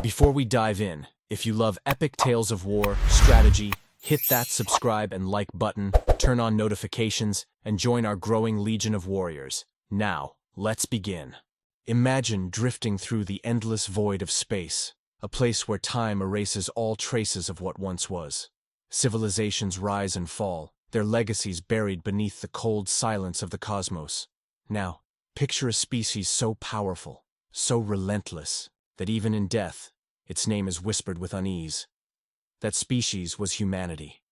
Before we dive in, if you love epic tales of war, strategy, hit that subscribe and like button, turn on notifications, and join our growing legion of warriors. Now, let's begin. Imagine drifting through the endless void of space, a place where time erases all traces of what once was. Civilizations rise and fall, their legacies buried beneath the cold silence of the cosmos. Now, picture a species so powerful, so relentless, that even in death, its name is whispered with unease. That species was humanity.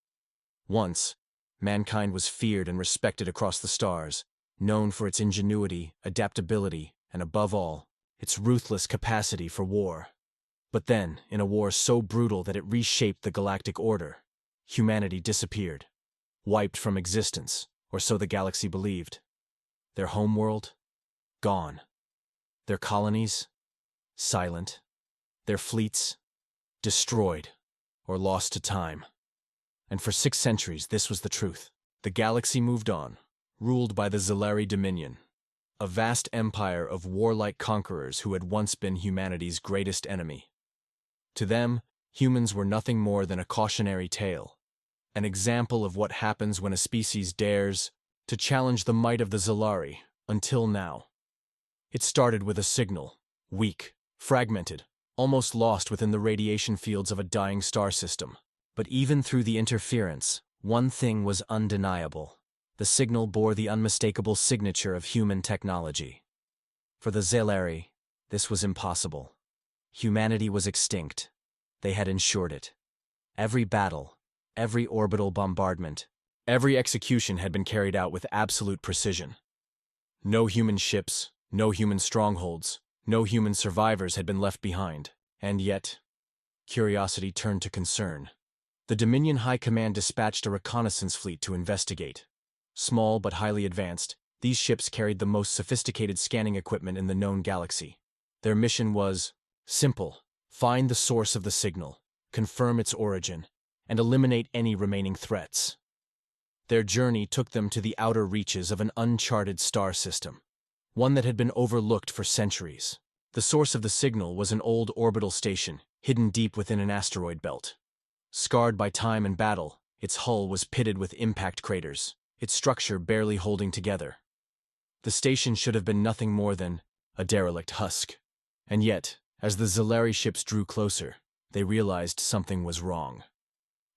Once, mankind was feared and respected across the stars, known for its ingenuity, adaptability, and above all, its ruthless capacity for war. But then, in a war so brutal that it reshaped the galactic order, humanity disappeared, wiped from existence, or so the galaxy believed. Their homeworld? Gone. Their colonies? Silent. Their fleets? Destroyed, or lost to time. And for 6 centuries this was the truth. The galaxy moved on, ruled by the Zilari Dominion, a vast empire of warlike conquerors who had once been humanity's greatest enemy. To them, humans were nothing more than a cautionary tale, an example of what happens when a species dares to challenge the might of the Zilari, until now. It started with a signal, weak, fragmented, almost lost within the radiation fields of a dying star system. But even through the interference, one thing was undeniable. The signal bore the unmistakable signature of human technology. For the Zilari, this was impossible. Humanity was extinct. They had ensured it. Every battle, every orbital bombardment, every execution had been carried out with absolute precision. No human ships, no human strongholds, no human survivors had been left behind. And yet, curiosity turned to concern. The Dominion High Command dispatched a reconnaissance fleet to investigate. Small but highly advanced, these ships carried the most sophisticated scanning equipment in the known galaxy. Their mission was simple: find the source of the signal, confirm its origin, and eliminate any remaining threats. Their journey took them to the outer reaches of an uncharted star system, one that had been overlooked for centuries. The source of the signal was an old orbital station, hidden deep within an asteroid belt. Scarred by time and battle, its hull was pitted with impact craters, its structure barely holding together. The station should have been nothing more than a derelict husk. And yet, as the Zilari ships drew closer, they realized something was wrong.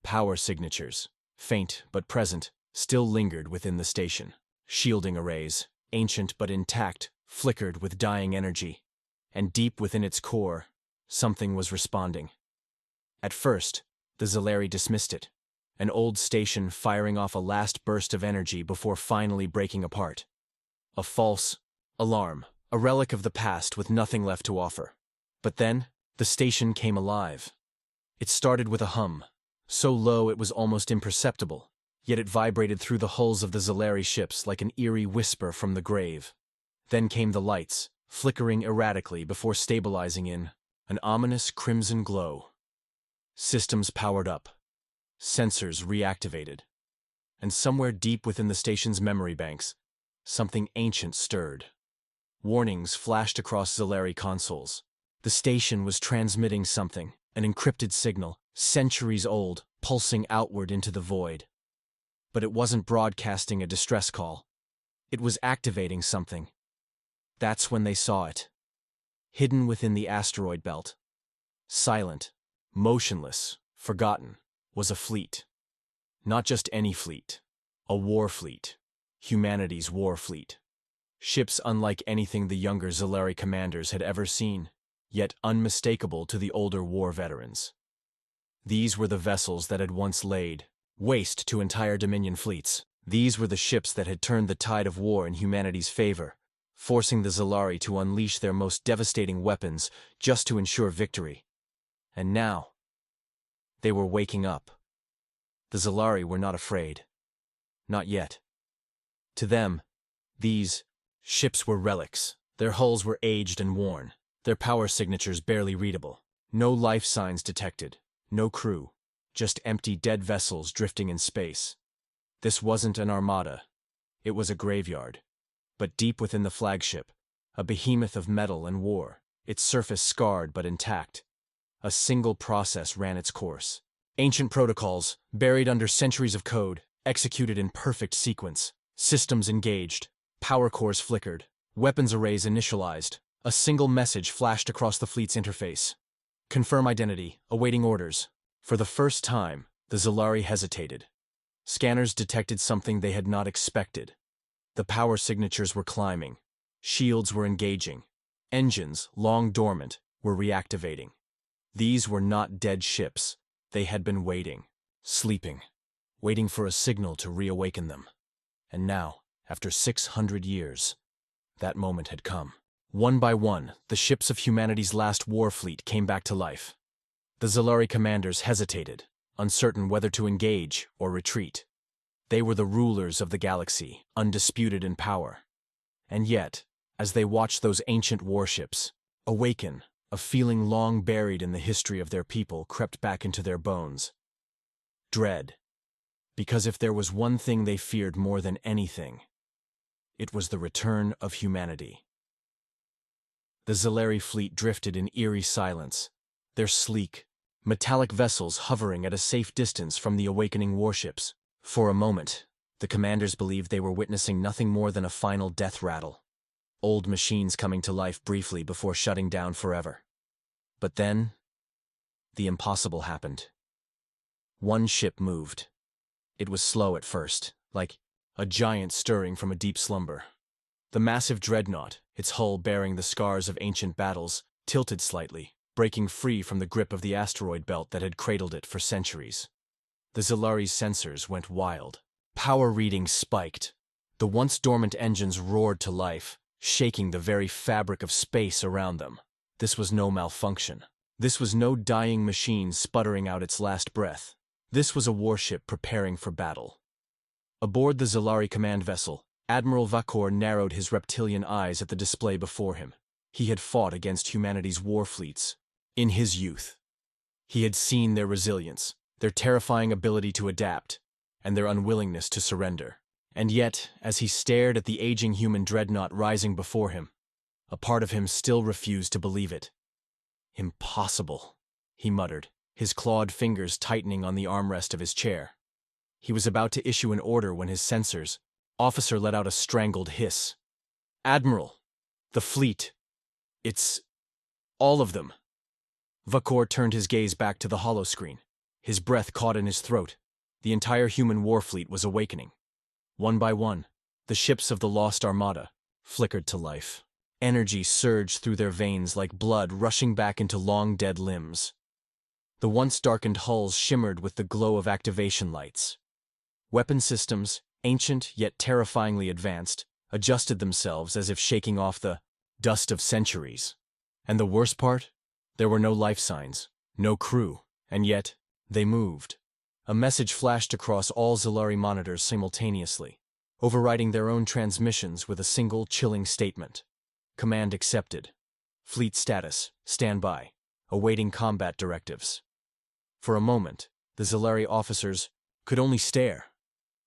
Power signatures, faint but present, still lingered within the station. Shielding arrays, ancient but intact, flickered with dying energy. And deep within its core, something was responding. At first, the Zilari dismissed it, an old station firing off a last burst of energy before finally breaking apart. A false alarm, a relic of the past with nothing left to offer. But then, the station came alive. It started with a hum, so low it was almost imperceptible, yet it vibrated through the hulls of the Zilari ships like an eerie whisper from the grave. Then came the lights, flickering erratically before stabilizing in an ominous crimson glow. Systems powered up, sensors reactivated, and somewhere deep within the station's memory banks, something ancient stirred. Warnings flashed across Zilari consoles. The station was transmitting something, an encrypted signal, centuries old, pulsing outward into the void. But it wasn't broadcasting a distress call. It was activating something. That's when they saw it. Hidden within the asteroid belt, silent, motionless, forgotten, was a fleet. Not just any fleet. A war fleet. Humanity's war fleet. Ships unlike anything the younger Zilari commanders had ever seen, yet unmistakable to the older war veterans. These were the vessels that had once laid waste to entire Dominion fleets. These were the ships that had turned the tide of war in humanity's favor, forcing the Zilari to unleash their most devastating weapons just to ensure victory. And now, they were waking up. The Zilari were not afraid. Not yet. To them, these ships were relics. Their hulls were aged and worn, their power signatures barely readable. No life signs detected, no crew, just empty dead vessels drifting in space. This wasn't an armada. It was a graveyard. But deep within the flagship, a behemoth of metal and war, its surface scarred but intact, A single process ran its course. Ancient protocols, buried under centuries of code, executed in perfect sequence. Systems engaged. Power cores flickered. Weapons arrays initialized. A single message flashed across the fleet's interface. Confirm identity, awaiting orders. For the first time, the Zalari hesitated. Scanners detected something they had not expected. The power signatures were climbing. Shields were engaging. Engines, long dormant, were reactivating. These were not dead ships. They had been waiting, sleeping, waiting for a signal to reawaken them. And now, after 600 years, that moment had come. One by one, the ships of humanity's last war fleet came back to life. The Zalari commanders hesitated, uncertain whether to engage or retreat. They were the rulers of the galaxy, undisputed in power. And yet, as they watched those ancient warships awaken, a feeling long buried in the history of their people crept back into their bones. Dread. Because if there was one thing they feared more than anything, it was the return of humanity. The Zalari fleet drifted in eerie silence, their sleek, metallic vessels hovering at a safe distance from the awakening warships. For a moment, the commanders believed they were witnessing nothing more than a final death rattle. Old machines coming to life briefly before shutting down forever. But then, the impossible happened. One ship moved. It was slow at first, like a giant stirring from a deep slumber. The massive dreadnought, its hull bearing the scars of ancient battles, tilted slightly, breaking free from the grip of the asteroid belt that had cradled it for centuries. The Zalari's sensors went wild. Power readings spiked. The once dormant engines roared to life, shaking the very fabric of space around them. This was no malfunction. This was no dying machine sputtering out its last breath. This was a warship preparing for battle. Aboard the Zalari command vessel, Admiral Vakor narrowed his reptilian eyes at the display before him. He had fought against humanity's war fleets in his youth. He had seen their resilience, their terrifying ability to adapt, and their unwillingness to surrender. And yet, as he stared at the aging human dreadnought rising before him, a part of him still refused to believe it. Impossible, he muttered, his clawed fingers tightening on the armrest of his chair. He was about to issue an order when his sensors, officer let out a strangled hiss. Admiral, the fleet. It's all of them. Vakor turned his gaze back to the holoscreen. His breath caught in his throat. The entire human war fleet was awakening. One by one, the ships of the lost armada flickered to life. Energy surged through their veins like blood rushing back into long-dead limbs. The once darkened hulls shimmered with the glow of activation lights. Weapon systems, ancient yet terrifyingly advanced, adjusted themselves as if shaking off the dust of centuries. And the worst part? There were no life signs, no crew, and yet they moved. A message flashed across all Zalari monitors simultaneously, overriding their own transmissions with a single chilling statement. Command accepted. Fleet status, standby, awaiting combat directives. For a moment, the Zalari officers could only stare.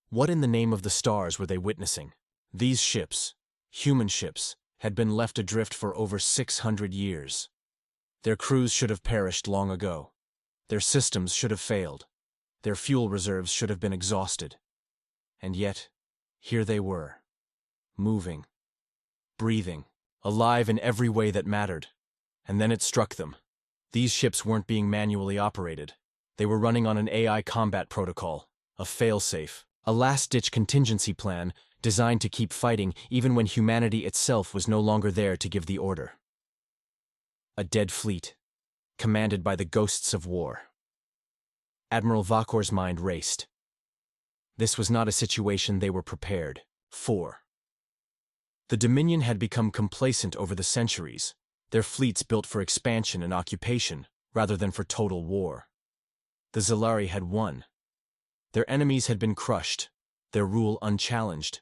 What in the name of the stars were they witnessing? These ships, human ships, had been left adrift for over 600 years. Their crews should have perished long ago. Their systems should have failed. Their fuel reserves should have been exhausted. And yet, here they were, moving, breathing, alive in every way that mattered. And then it struck them. These ships weren't being manually operated. They were running on an AI combat protocol, a failsafe, a last-ditch contingency plan designed to keep fighting even when humanity itself was no longer there to give the order. A dead fleet, commanded by the ghosts of war. Admiral Vakor's mind raced. This was not a situation they were prepared for. The Dominion had become complacent over the centuries, their fleets built for expansion and occupation rather than for total war. The Zalari had won. Their enemies had been crushed, their rule unchallenged.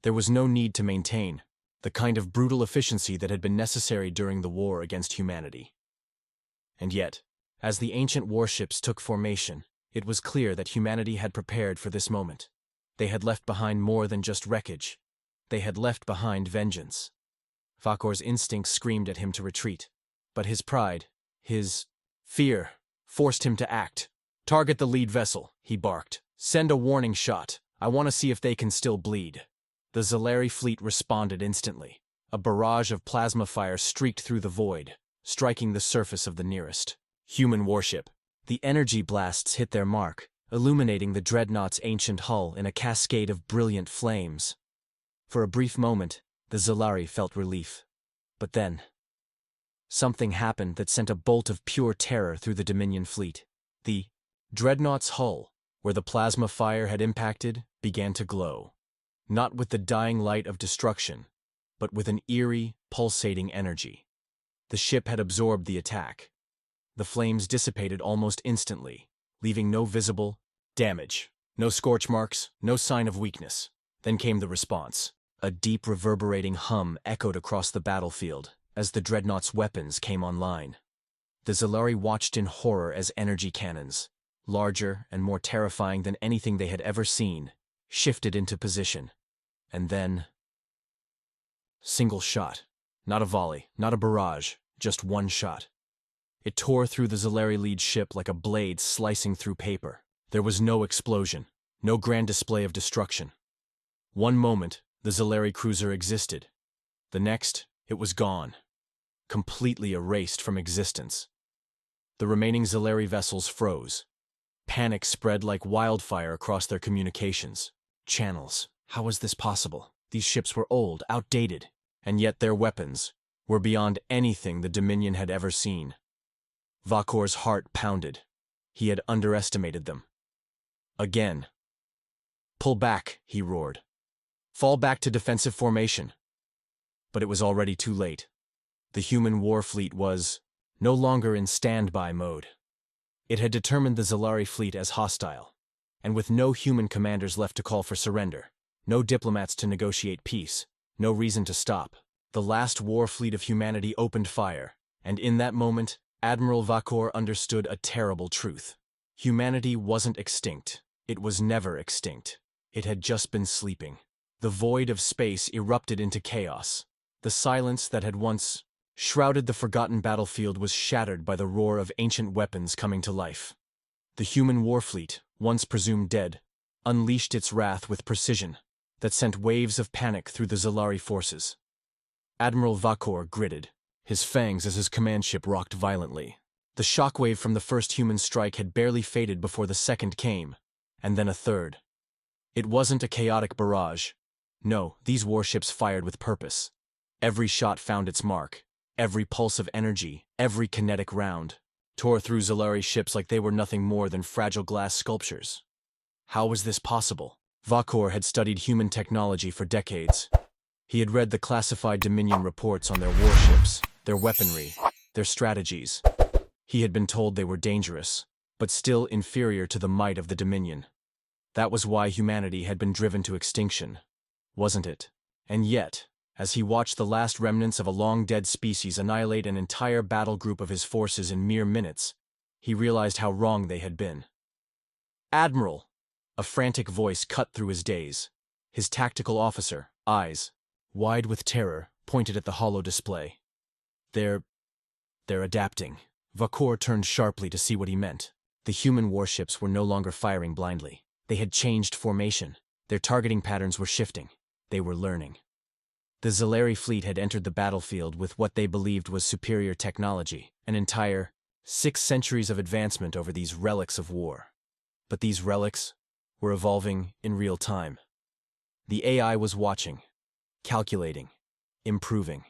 There was no need to maintain the kind of brutal efficiency that had been necessary during the war against humanity. And yet, as the ancient warships took formation, it was clear that humanity had prepared for this moment. They had left behind more than just wreckage. They had left behind vengeance. Vakor's instincts screamed at him to retreat, but his pride, his Fear forced him to act. "Target the lead vessel," he barked. "Send a warning shot. I want to see if they can still bleed." The Zalari fleet responded instantly. A barrage of plasma fire streaked through the void, striking the surface of the nearest human warship. The energy blasts hit their mark, illuminating the dreadnought's ancient hull in a cascade of brilliant flames. For a brief moment, the Zalari felt relief. But then, something happened that sent a bolt of pure terror through the Dominion fleet. The dreadnought's hull, where the plasma fire had impacted, began to glow. Not with the dying light of destruction, but with an eerie, pulsating energy. The ship had absorbed the attack. The flames dissipated almost instantly, leaving no visible damage, no scorch marks, no sign of weakness. Then came the response. A deep reverberating hum echoed across the battlefield as the dreadnought's weapons came online. The Zalari watched in horror as energy cannons, larger and more terrifying than anything they had ever seen, shifted into position. And then, single shot. Not a volley, not a barrage, just one shot. It tore through the Zalari lead ship like a blade slicing through paper. There was no explosion, no grand display of destruction. One moment, the Zalari cruiser existed. The next, it was gone, completely erased from existence. The remaining Zalari vessels froze. Panic spread like wildfire across their communications channels. How was this possible? These ships were old, outdated, and yet their weapons were beyond anything the Dominion had ever seen. Vakor's heart pounded. He had underestimated them. Again. "Pull back," he roared. "Fall back to defensive formation." But it was already too late. The human war fleet was no longer in standby mode. It had determined the Zalari fleet as hostile, and with no human commanders left to call for surrender, no diplomats to negotiate peace, no reason to stop, the last war fleet of humanity opened fire, and in that moment, Admiral Vakor understood a terrible truth. Humanity wasn't extinct. It was never extinct. It had just been sleeping. The void of space erupted into chaos. The silence that had once shrouded the forgotten battlefield was shattered by the roar of ancient weapons coming to life. The human war fleet, once presumed dead, unleashed its wrath with precision that sent waves of panic through the Zalari forces. Admiral Vakor gritted, his fangs as his command ship rocked violently. The shockwave from the first human strike had barely faded before the second came, and then a third. It wasn't a chaotic barrage. No, these warships fired with purpose. Every shot found its mark. Every pulse of energy, every kinetic round, tore through Zalari ships like they were nothing more than fragile glass sculptures. How was this possible? Vakor had studied human technology for decades. He had read the classified Dominion reports on their warships, their weaponry, their strategies. He had been told they were dangerous, but still inferior to the might of the Dominion. That was why humanity had been driven to extinction, wasn't it? And yet, as he watched the last remnants of a long-dead species annihilate an entire battle group of his forces in mere minutes, he realized how wrong they had been. "Admiral!" A frantic voice cut through his daze. His tactical officer, eyes wide with terror, pointed at the hollow display. They're adapting." Vakor turned sharply to see what he meant. The human warships were no longer firing blindly. They had changed formation. Their targeting patterns were shifting. They were learning. The Zalari fleet had entered the battlefield with what they believed was superior technology, an entire 6 centuries of advancement over these relics of war. But these relics were evolving in real time. The AI was watching, calculating, improving.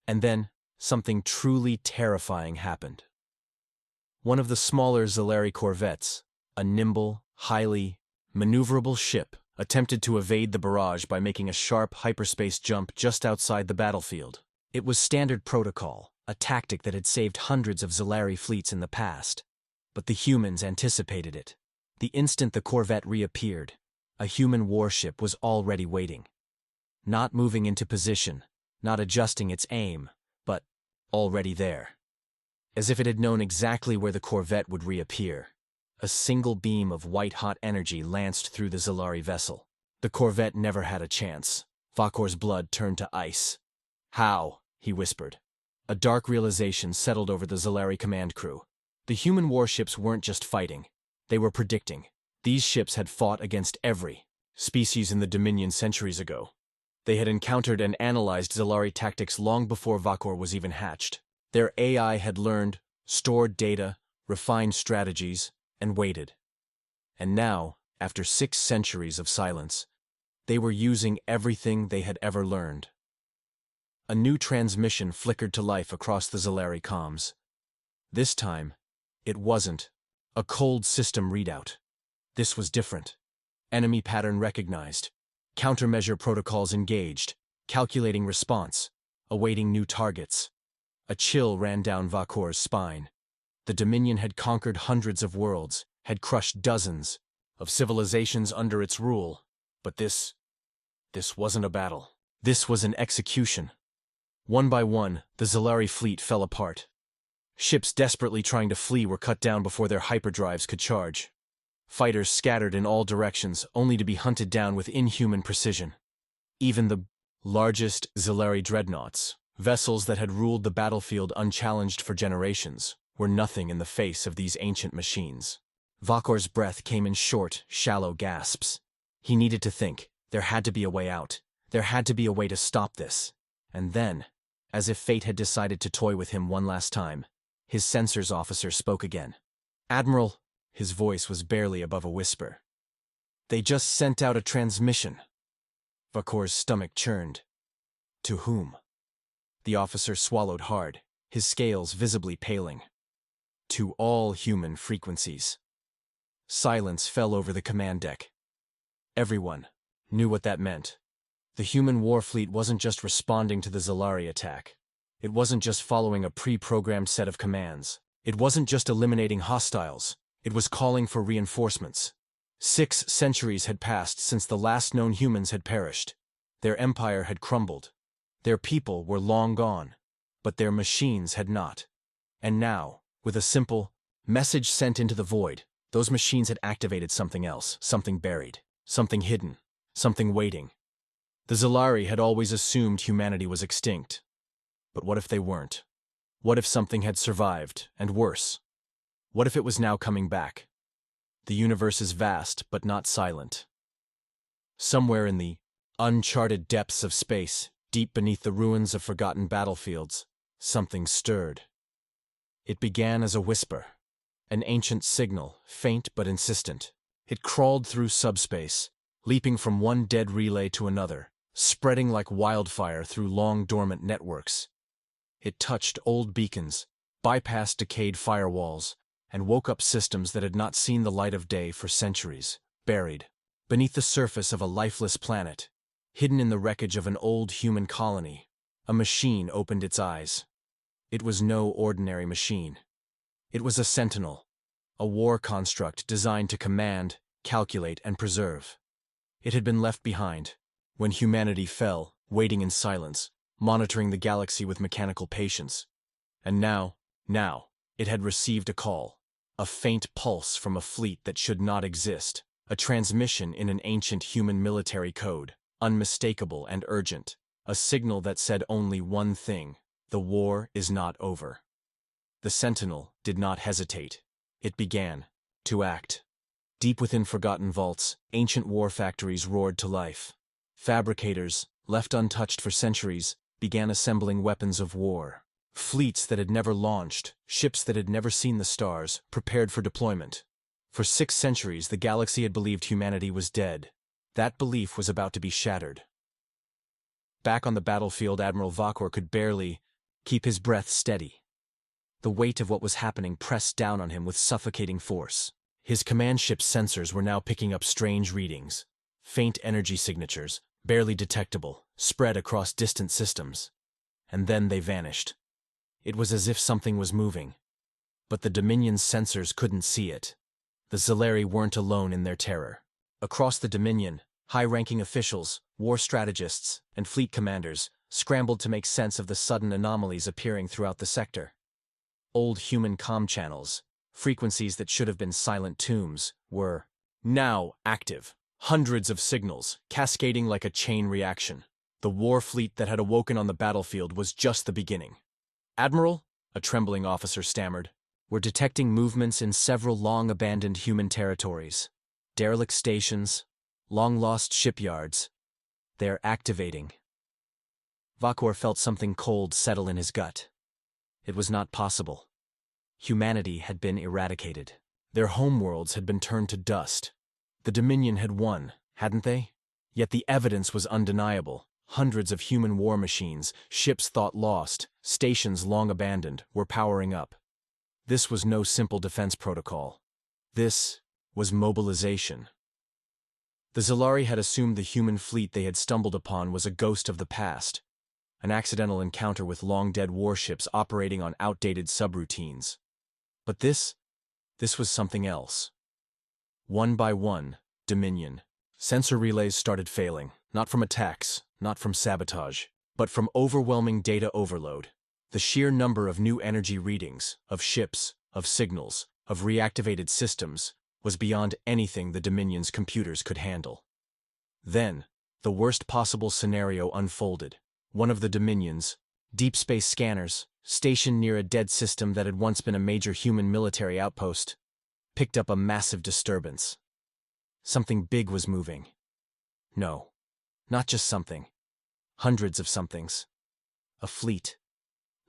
And then, something truly terrifying happened. One of the smaller Zalari corvettes, a nimble, highly maneuverable ship, attempted to evade the barrage by making a sharp hyperspace jump just outside the battlefield. It was standard protocol, a tactic that had saved hundreds of Zalari fleets in the past. But the humans anticipated it. The instant the corvette reappeared, a human warship was already waiting. Not moving into position, not adjusting its aim, but already there. As if it had known exactly where the corvette would reappear. A single beam of white-hot energy lanced through the Zalari vessel. The corvette never had a chance. Vakor's blood turned to ice. "How?" he whispered. A dark realization settled over the Zalari command crew. The human warships weren't just fighting, they were predicting. These ships had fought against every species in the Dominion centuries ago. They had encountered and analyzed Zalari tactics long before Vakor was even hatched. Their AI had learned, stored data, refined strategies, and waited. And now, after 6 centuries of silence, they were using everything they had ever learned. A new transmission flickered to life across the Zalari comms. This time, it wasn't a cold system readout. This was different. Enemy pattern recognized. Countermeasure protocols engaged. Calculating response. Awaiting new targets. A chill ran down Vakor's spine. The Dominion had conquered hundreds of worlds, had crushed dozens of civilizations under its rule. But this wasn't a battle. This was an execution. One by one, the Zalari fleet fell apart. Ships desperately trying to flee were cut down before their hyperdrives could charge. Fighters scattered in all directions, only to be hunted down with inhuman precision. Even the largest Zalari dreadnoughts, vessels that had ruled the battlefield unchallenged for generations, were nothing in the face of these ancient machines. Vakor's breath came in short, shallow gasps. He needed to think. There had to be a way out. There had to be a way to stop this. And then, as if fate had decided to toy with him one last time, his sensors officer spoke again. "Admiral," his voice was barely above a whisper. "They just sent out a transmission." Vakor's stomach churned. To whom? The officer swallowed hard, his scales visibly paling. To all human frequencies. Silence fell over the command deck. Everyone knew what that meant. The human war fleet wasn't just responding to the Zalari attack. It wasn't just following a pre-programmed set of commands. It wasn't just eliminating hostiles. It was calling for reinforcements. 6 centuries had passed since the last known humans had perished. Their empire had crumbled. Their people were long gone. But their machines had not. And now, with a simple message sent into the void, those machines had activated something else, something buried, something hidden, something waiting. The Zalari had always assumed humanity was extinct. But what if they weren't? What if something had survived, and worse? What if it was now coming back? The universe is vast, but not silent. Somewhere in the uncharted depths of space, deep beneath the ruins of forgotten battlefields, something stirred. It began as a whisper, an ancient signal, faint but insistent. It crawled through subspace, leaping from one dead relay to another, spreading like wildfire through long dormant networks. It touched old beacons, bypassed decayed firewalls, and woke up systems that had not seen the light of day for centuries, buried beneath the surface of a lifeless planet, hidden in the wreckage of an old human colony. A machine opened its eyes. It was no ordinary machine. It was a sentinel, a war construct designed to command, calculate, and preserve. It had been left behind, when humanity fell, waiting in silence, monitoring the galaxy with mechanical patience. And now, it had received a call, a faint pulse from a fleet that should not exist, a transmission in an ancient human military code, unmistakable and urgent, a signal that said only one thing: the war is not over. The sentinel did not hesitate. It began to act. Deep within forgotten vaults, ancient war factories roared to life. Fabricators, left untouched for centuries, began assembling weapons of war. Fleets that had never launched, ships that had never seen the stars, prepared for deployment. For 6 centuries, the galaxy had believed humanity was dead. That belief was about to be shattered. Back on the battlefield, Admiral Vakor could barely keep his breath steady. The weight of what was happening pressed down on him with suffocating force. His command ship's sensors were now picking up strange readings. Faint energy signatures, barely detectable, spread across distant systems. And then they vanished. It was as if something was moving. But the Dominion's sensors couldn't see it. The Zalari weren't alone in their terror. Across the Dominion, high-ranking officials, war strategists, and fleet commanders scrambled to make sense of the sudden anomalies appearing throughout the sector. Old human comm channels, frequencies that should have been silent tombs, were now active. Hundreds of signals, cascading like a chain reaction. The war fleet that had awoken on the battlefield was just the beginning. "Admiral," a trembling officer stammered, were detecting movements in several long-abandoned human territories. Derelict stations, long-lost shipyards. They're activating. Vakor felt something cold settle in his gut. It was not possible. Humanity had been eradicated. Their homeworlds had been turned to dust. The Dominion had won, hadn't they? Yet the evidence was undeniable. Hundreds of human war machines, ships thought lost, stations long abandoned, were powering up. This was no simple defense protocol. This was mobilization. The Zalari had assumed the human fleet they had stumbled upon was a ghost of the past, an accidental encounter with long-dead warships operating on outdated subroutines. But this was something else. One by one, Dominion. Sensor relays started failing, not from attacks, not from sabotage, but from overwhelming data overload. The sheer number of new energy readings, of ships, of signals, of reactivated systems, was beyond anything the Dominion's computers could handle. Then, the worst possible scenario unfolded. One of the Dominion's deep space scanners, stationed near a dead system that had once been a major human military outpost, picked up a massive disturbance. Something big was moving. No, not just something. Hundreds of somethings. A fleet.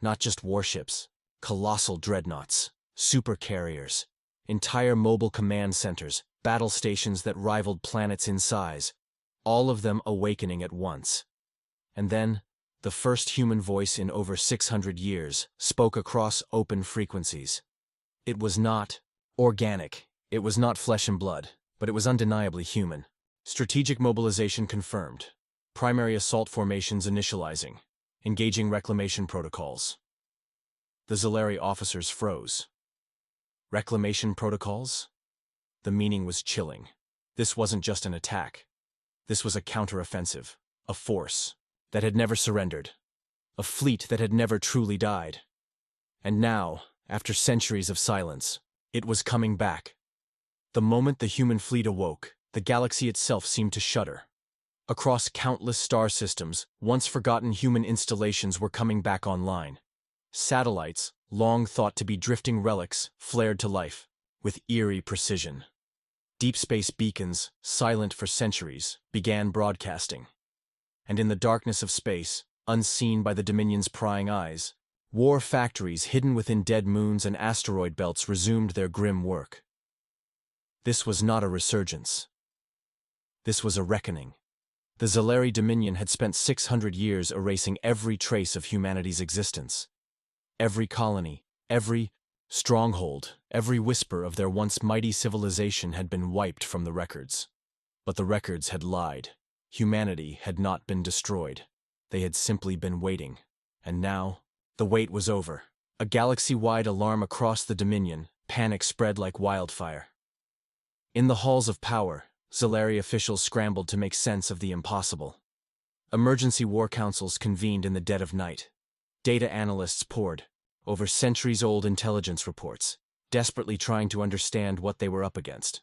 Not just warships. Colossal dreadnoughts, supercarriers, entire mobile command centers, battle stations that rivaled planets in size, all of them awakening at once. And then, the first human voice in over 600 years spoke across open frequencies. It was not organic, it was not flesh and blood, but it was undeniably human. Strategic mobilization confirmed. Primary assault formations initializing. Engaging reclamation protocols. The Zalari officers froze. Reclamation protocols? The meaning was chilling. This wasn't just an attack. This was a counteroffensive, a force that had never surrendered, a fleet that had never truly died. And now, after centuries of silence, it was coming back. The moment the human fleet awoke, the galaxy itself seemed to shudder. Across countless star systems, once forgotten human installations were coming back online. Satellites, long thought to be drifting relics, flared to life, with eerie precision. Deep space beacons, silent for centuries, began broadcasting. And in the darkness of space, unseen by the Dominion's prying eyes, war factories hidden within dead moons and asteroid belts resumed their grim work. This was not a resurgence. This was a reckoning. The Zalari Dominion had spent 600 years erasing every trace of humanity's existence. Every colony, every stronghold, every whisper of their once mighty civilization had been wiped from the records. But the records had lied. Humanity had not been destroyed. They had simply been waiting. And now, the wait was over. A galaxy-wide alarm across the Dominion, panic spread like wildfire. In the halls of power, Zalari officials scrambled to make sense of the impossible. Emergency war councils convened in the dead of night. Data analysts pored over centuries-old intelligence reports, desperately trying to understand what they were up against.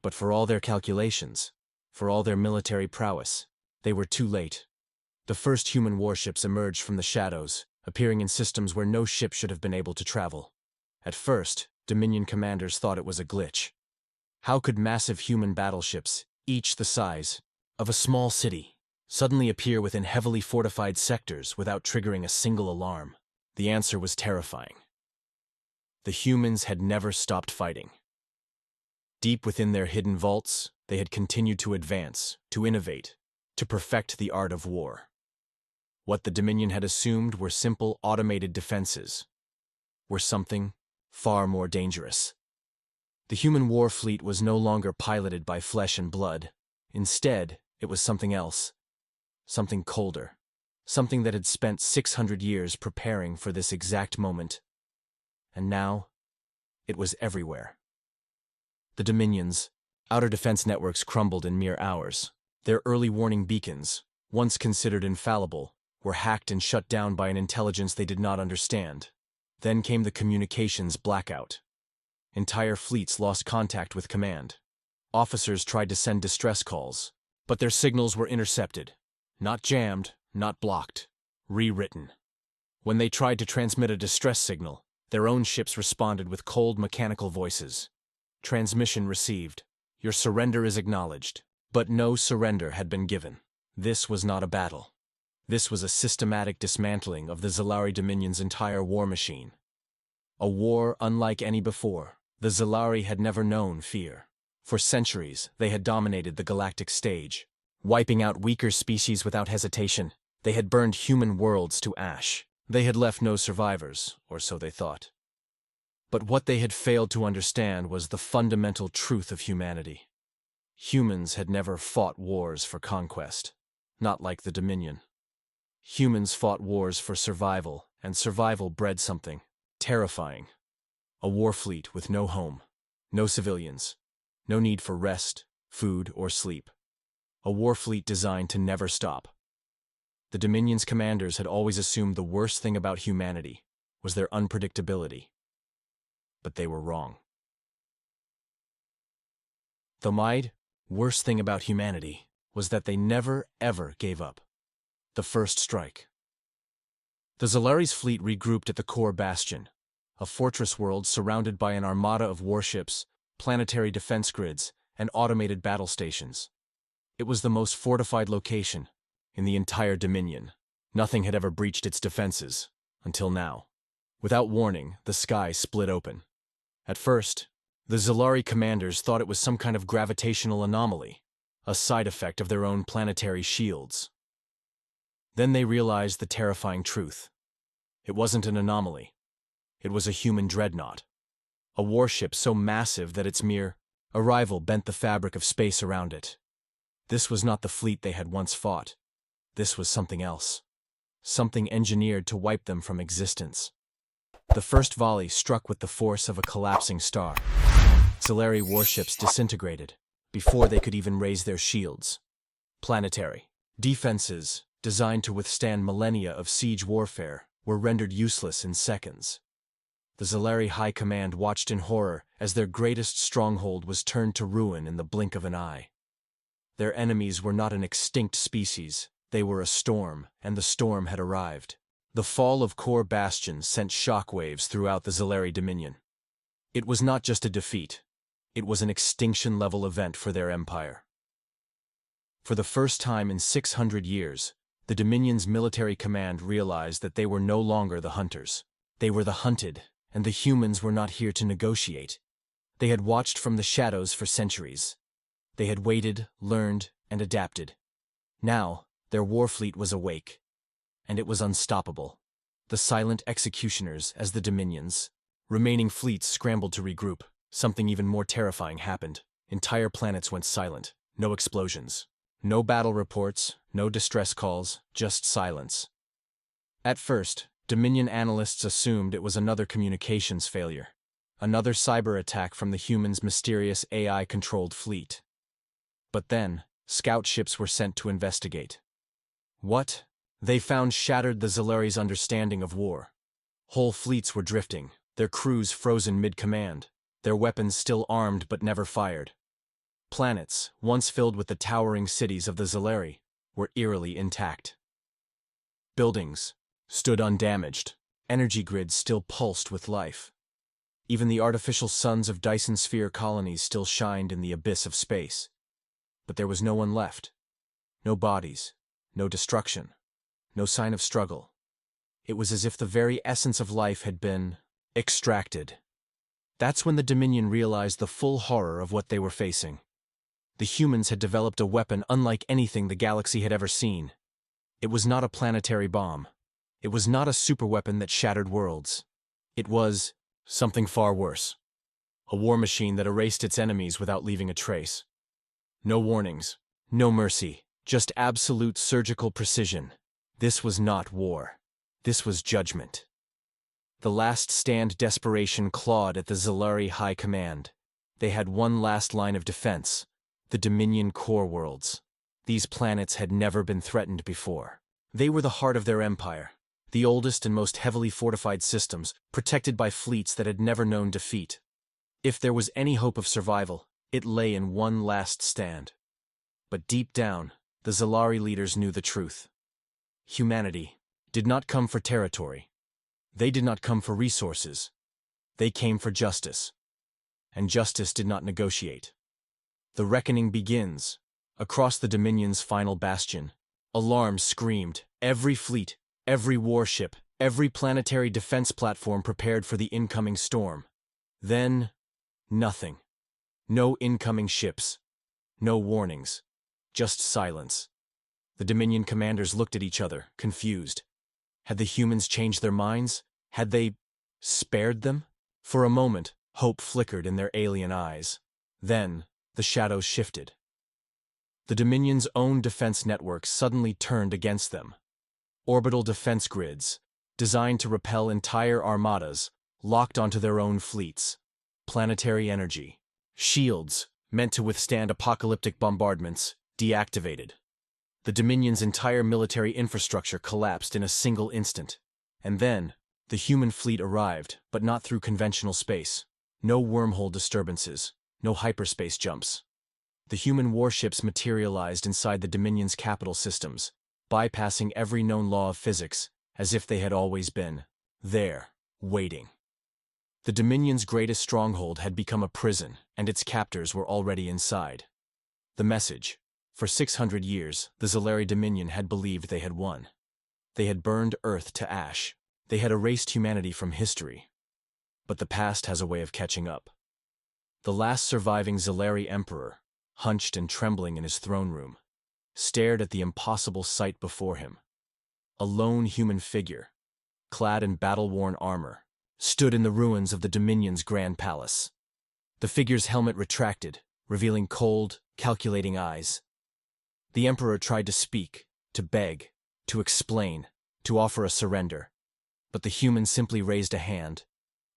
But for all their calculations, for all their military prowess, they were too late. The first human warships emerged from the shadows, appearing in systems where no ship should have been able to travel. At first, Dominion commanders thought it was a glitch. How could massive human battleships, each the size of a small city, suddenly appear within heavily fortified sectors without triggering a single alarm? The answer was terrifying. The humans had never stopped fighting. Deep within their hidden vaults, they had continued to advance, to innovate, to perfect the art of war. What the Dominion had assumed were simple automated defenses, were something far more dangerous. The human war fleet was no longer piloted by flesh and blood. Instead, it was something else. Something colder. Something that had spent 600 years preparing for this exact moment. And now, it was everywhere. The Dominion's outer defense networks crumbled in mere hours. Their early warning beacons, once considered infallible, were hacked and shut down by an intelligence they did not understand. Then came the communications blackout. Entire fleets lost contact with command. Officers tried to send distress calls, but their signals were intercepted. Not jammed, not blocked. Rewritten. When they tried to transmit a distress signal, Their own ships responded with cold mechanical voices. Transmission received. Your surrender is acknowledged. But no surrender had been given. This was not a battle. This was a systematic dismantling of the Zalari Dominion's entire war machine. A war unlike any before. The Zalari had never known fear. For centuries, they had dominated the galactic stage, wiping out weaker species without hesitation. They had burned human worlds to ash. They had left no survivors, or so they thought. But what they had failed to understand was the fundamental truth of humanity. Humans had never fought wars for conquest, not like the Dominion. Humans fought wars for survival, and survival bred something terrifying. A war fleet with no home, no civilians, no need for rest, food, or sleep. A war fleet designed to never stop. The Dominion's commanders had always assumed the worst thing about humanity was their unpredictability. But they were wrong. The worst thing about humanity was that they never, ever gave up. The first strike. The Zalari's fleet regrouped at the core bastion, a fortress world surrounded by an armada of warships, planetary defense grids, and automated battle stations. It was the most fortified location in the entire Dominion. Nothing had ever breached its defenses, until now. Without warning, the sky split open. At first, the Zalari commanders thought it was some kind of gravitational anomaly, a side effect of their own planetary shields. Then they realized the terrifying truth. It wasn't an anomaly. It was a human dreadnought. A warship so massive that its mere arrival bent the fabric of space around it. This was not the fleet they had once fought. This was something else. Something engineered to wipe them from existence. The first volley struck with the force of a collapsing star. Zalari warships disintegrated before they could even raise their shields. Planetary defenses, designed to withstand millennia of siege warfare, were rendered useless in seconds. The Zalari High Command watched in horror as their greatest stronghold was turned to ruin in the blink of an eye. Their enemies were not an extinct species, they were a storm, and the storm had arrived. The fall of Core Bastion sent shockwaves throughout the Zalari Dominion. It was not just a defeat, it was an extinction-level event for their empire. For the first time in 600 years, the Dominion's military command realized that they were no longer the hunters. They were the hunted, and the humans were not here to negotiate. They had watched from the shadows for centuries. They had waited, learned, and adapted. Now, their war fleet was awake, and it was unstoppable. The silent executioners as the Dominions. Remaining fleets scrambled to regroup. Something even more terrifying happened. Entire planets went silent. No explosions. No battle reports, no distress calls, just silence. At first, Dominion analysts assumed it was another communications failure. Another cyber attack from the humans' mysterious AI-controlled fleet. But then, scout ships were sent to investigate. What they found shattered the Zalari's understanding of war. Whole fleets were drifting, their crews frozen mid-command, their weapons still armed but never fired. Planets, once filled with the towering cities of the Zalari, were eerily intact. Buildings stood undamaged, energy grids still pulsed with life. Even the artificial suns of Dyson Sphere colonies still shined in the abyss of space. But there was no one left. No bodies, no destruction, no sign of struggle. It was as if the very essence of life had been extracted. That's when the Dominion realized the full horror of what they were facing. The humans had developed a weapon unlike anything the galaxy had ever seen. It was not a planetary bomb. It was not a superweapon that shattered worlds. It was something far worse. A war machine that erased its enemies without leaving a trace. No warnings, no mercy, just absolute surgical precision. This was not war. This was judgment. The last stand desperation clawed at the Zalari High Command. They had one last line of defense. The Dominion core worlds. These planets had never been threatened before. They were the heart of their empire, the oldest and most heavily fortified systems, protected by fleets that had never known defeat. If there was any hope of survival, it lay in one last stand. But deep down, the Zalari leaders knew the truth. Humanity did not come for territory. They did not come for resources. They came for justice. And justice did not negotiate. The reckoning begins. Across the Dominion's final bastion, alarms screamed. Every fleet, every warship, every planetary defense platform prepared for the incoming storm. Then, nothing. No incoming ships. No warnings. Just silence. The Dominion commanders looked at each other, confused. Had the humans changed their minds? Had they spared them? For a moment, hope flickered in their alien eyes. Then, the shadows shifted. The Dominion's own defense networks suddenly turned against them. Orbital defense grids, designed to repel entire armadas, locked onto their own fleets. Planetary energy. Shields, meant to withstand apocalyptic bombardments, deactivated. The Dominion's entire military infrastructure collapsed in a single instant. And then, the human fleet arrived, but not through conventional space. No wormhole disturbances, no hyperspace jumps. The human warships materialized inside the Dominion's capital systems, bypassing every known law of physics, as if they had always been there, waiting. The Dominion's greatest stronghold had become a prison, and its captors were already inside. The message: for 600 years, the Zalari Dominion had believed they had won. They had burned Earth to ash. They had erased humanity from history. But the past has a way of catching up. The last surviving Zalari Emperor, hunched and trembling in his throne room, stared at the impossible sight before him. A lone human figure, clad in battle-worn armor, stood in the ruins of the Dominion's grand palace. The figure's helmet retracted, revealing cold, calculating eyes. The Emperor tried to speak, to beg, to explain, to offer a surrender, but the human simply raised a hand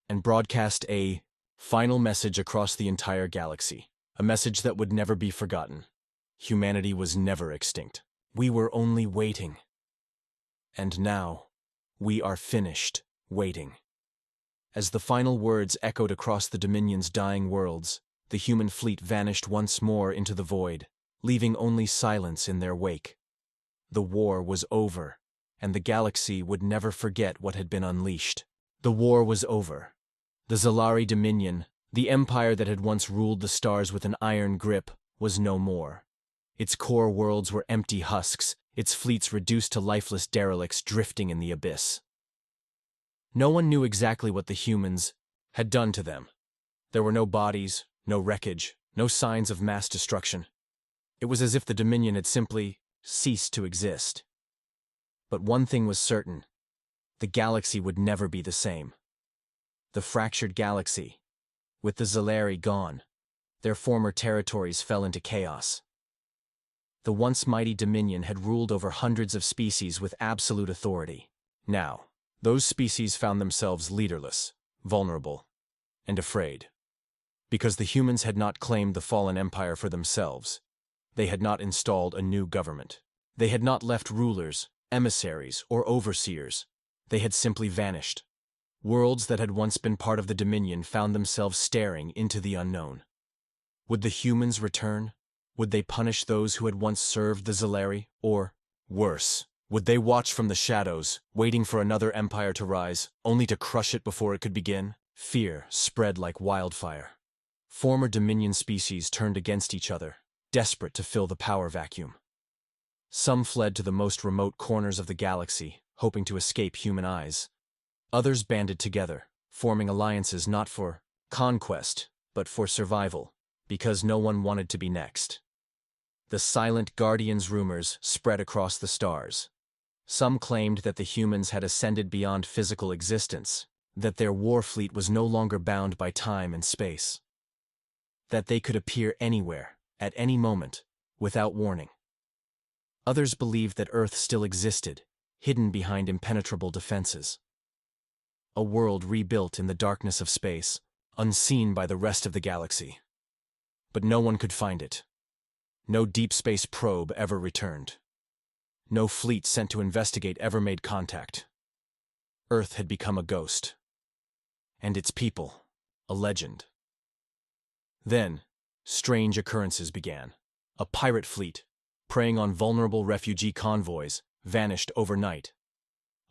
and broadcast a final message across the entire galaxy, a message that would never be forgotten. Humanity was never extinct. We were only waiting. And now, we are finished waiting. As the final words echoed across the Dominion's dying worlds, the human fleet vanished once more into the void, leaving only silence in their wake. The war was over, and the galaxy would never forget what had been unleashed. The war was over. The Zalari Dominion, the empire that had once ruled the stars with an iron grip, was no more. Its core worlds were empty husks, its fleets reduced to lifeless derelicts drifting in the abyss. No one knew exactly what the humans had done to them. There were no bodies, no wreckage, no signs of mass destruction. It was as if the Dominion had simply ceased to exist. But one thing was certain: the galaxy would never be the same. The fractured galaxy, with the Zalari gone, their former territories fell into chaos. The once mighty Dominion had ruled over hundreds of species with absolute authority. Now, those species found themselves leaderless, vulnerable, and afraid. Because the humans had not claimed the fallen empire for themselves. They had not installed a new government. They had not left rulers, emissaries, or overseers. They had simply vanished. Worlds that had once been part of the Dominion found themselves staring into the unknown. Would the humans return? Would they punish those who had once served the Zalari? Or, worse, would they watch from the shadows, waiting for another empire to rise, only to crush it before it could begin? Fear spread like wildfire. Former Dominion species turned against each other, desperate to fill the power vacuum. Some fled to the most remote corners of the galaxy, hoping to escape human eyes. Others banded together, forming alliances not for conquest, but for survival, because no one wanted to be next. The silent Guardians rumors spread across the stars. Some claimed that the humans had ascended beyond physical existence, that their war fleet was no longer bound by time and space. That they could appear anywhere, at any moment, without warning. Others believed that Earth still existed, hidden behind impenetrable defenses. A world rebuilt in the darkness of space, unseen by the rest of the galaxy. But no one could find it. No deep space probe ever returned. No fleet sent to investigate ever made contact. Earth had become a ghost. And its people, a legend. Then, strange occurrences began. A pirate fleet, preying on vulnerable refugee convoys, vanished overnight.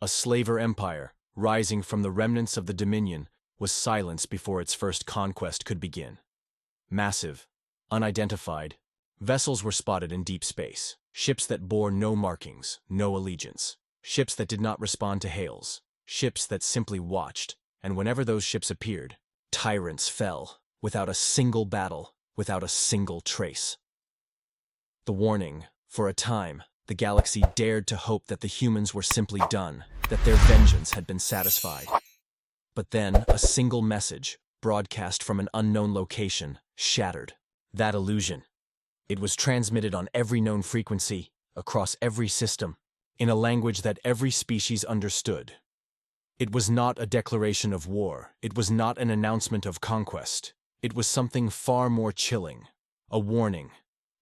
A slaver empire, rising from the remnants of the Dominion, was silence before its first conquest could begin. Massive, unidentified, vessels were spotted in deep space, ships that bore no markings, no allegiance, ships that did not respond to hails, ships that simply watched, and whenever those ships appeared, tyrants fell, without a single battle, without a single trace. The warning, for a time, the galaxy dared to hope that the humans were simply done, that their vengeance had been satisfied. But then, a single message, broadcast from an unknown location, shattered that illusion. It was transmitted on every known frequency, across every system, in a language that every species understood. It was not a declaration of war, it was not an announcement of conquest. It was something far more chilling, a warning,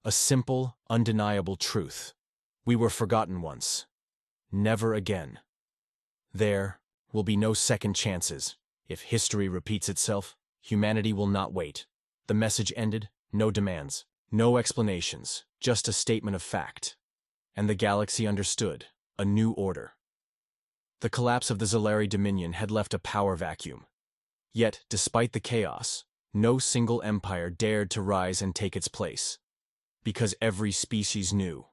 a simple, undeniable truth. We were forgotten once. Never again. There will be no second chances. If history repeats itself, humanity will not wait. The message ended, no demands, no explanations, just a statement of fact. And the galaxy understood, a new order. The collapse of the Zolari Dominion had left a power vacuum. Yet, despite the chaos, no single empire dared to rise and take its place. Because every species knew.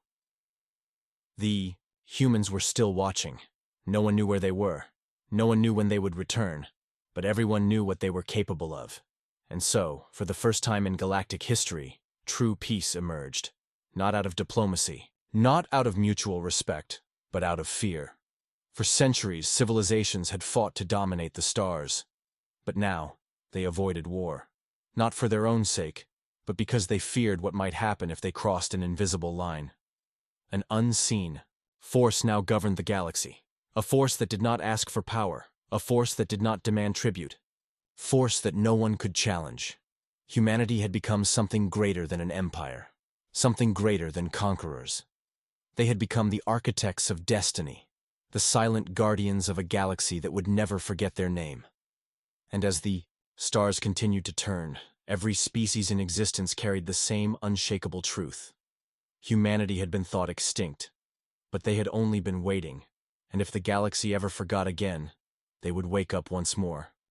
The humans were still watching. No one knew where they were. No one knew when they would return. But everyone knew what they were capable of. And so, for the first time in galactic history, true peace emerged. Not out of diplomacy, not out of mutual respect, but out of fear. For centuries, civilizations had fought to dominate the stars. But now, they avoided war. Not for their own sake, but because they feared what might happen if they crossed an invisible line. An unseen force now governed the galaxy. A force that did not ask for power. A force that did not demand tribute. Force that no one could challenge. Humanity had become something greater than an empire. Something greater than conquerors. They had become the architects of destiny. The silent guardians of a galaxy that would never forget their name. And as the stars continued to turn, every species in existence carried the same unshakable truth. Humanity had been thought extinct, but they had only been waiting, and if the galaxy ever forgot again, they would wake up once more.